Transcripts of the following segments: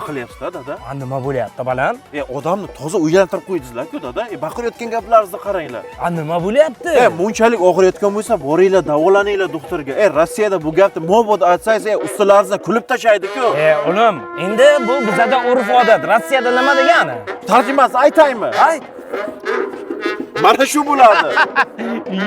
qilyapsiz dada. Nima bo'lyapti balam? Odamni toza uylantirib qo'ydingizlar-ku dada. Baqirayotgan gaplaringizni qaranglar. Nima bo'lyapti? Bunchalik og'riyotgan bo'lsa, boringlar, davolaninglar doktorga. Rossiyada bu gapni mobod aytsangiz, ustalaringizni kulib tashlaydi-ku. Ulim, endi bu bizada urf-odat. Rossiyada nima degani? Tarjimasi aytaymi? Ayt. Mana shu bo'ladi.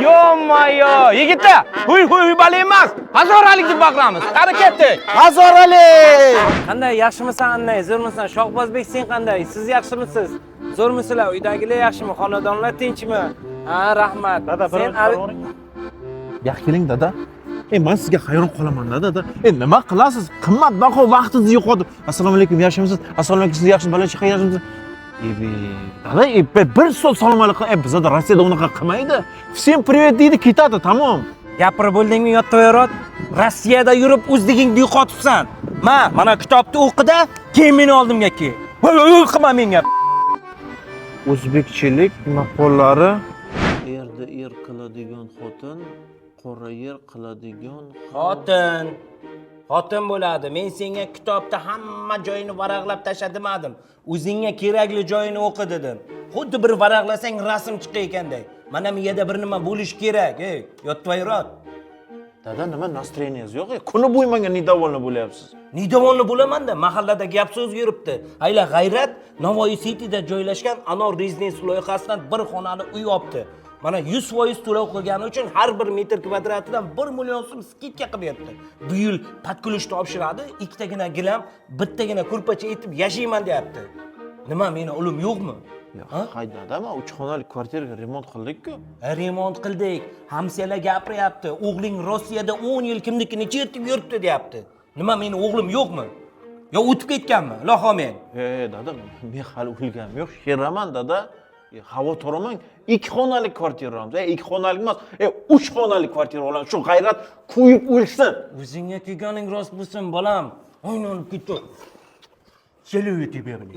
Yo-mayo, yigitlar, huy bali emas. Hazoralik deb baqiramiz. Qani ketdik. Hazoralik! Qanday, yaxshimisan, annay, zo'rmisan? Shohbozbek, sen qanday? Siz yaxshimisiz? Zo'rmisizlar? Uydagilar yaxshimi? Xonadonlar tinchmi? Ha, rahmat. Dada, sen yo'q, keling dada. Men sizga hayron qolaman dada. Nima qilasiz? Qimmatbaho vaqtingizni yo'qotib. Assalomu alaykum, yaxshimisiz? Assalomu alaykum, siz yaxshimisiz? Balanchi yaxshimisiz? Dada, bir so'z salom alaykum. Bizda Rossiyada unaqa qilmaydi. Всем привет deydi, ketadi, tamom. gapirib bo'ldingmi, yottaverot. Rossiyada yurib o'zligingni yo'qotibsan. Mana kitobni o'qida, keyin meni oldimga kel. Qilma menga. O'zbekchilik maqollari erda er qiladigan xotin, qora yer qiladigan Xotin bo'ladi. Men senga kitobda hamma joyini varaqlab tashlamadim. O'zingga kerakli joyini o'qi dedim. Xuddi bir varaqlasang rasm chiqar ekandek. Mana bu yerda bir nima bo'lish kerak, yottayroq. Dada, nima настроениyangiz yo'q? Kuni bo'yi menga недовольно bo'lyapsiz. Недовольно bo'laman-da, mahallada gap so'z yuribdi. Ayla G'ayrat Navoiy Cityda joylashgan Anor Rezidence loyihasidan bir xonali uy olibdi. Mana 100% to'lov qilgani uchun har bir metr kvadratidan 1 million so'm skidka qilib berdi. Bu yil podkulish topshiradi, ikkitagina gilam, bittagina ko'rpacha etib yashayman deyapti. Nima, meni ulim yo'qmi? Hayda, dada, 3 xonali kvartiraga remont qildik-ku. Remont qildik. Hamsiyalar gapiryapti. O'g'ling Rossiyada 10 yil kimnikini chertib yuribdi deyapti. Nima, meni o'g'lim yo'qmi? Yo o'tib ketganmi? Iloho men. Dada, men hali o'lganim yo'q. Sheraman dada. Havo to'ramang. 2 xonali kvartira olamiz. 2 xonali emas, 3 xonali kvartira olamiz. Shu G'ayrat qo'yib o'lsin. O'zingga kelganing rost bo'lsin, bolam. Aynan ketdi. Selu yetib berdi.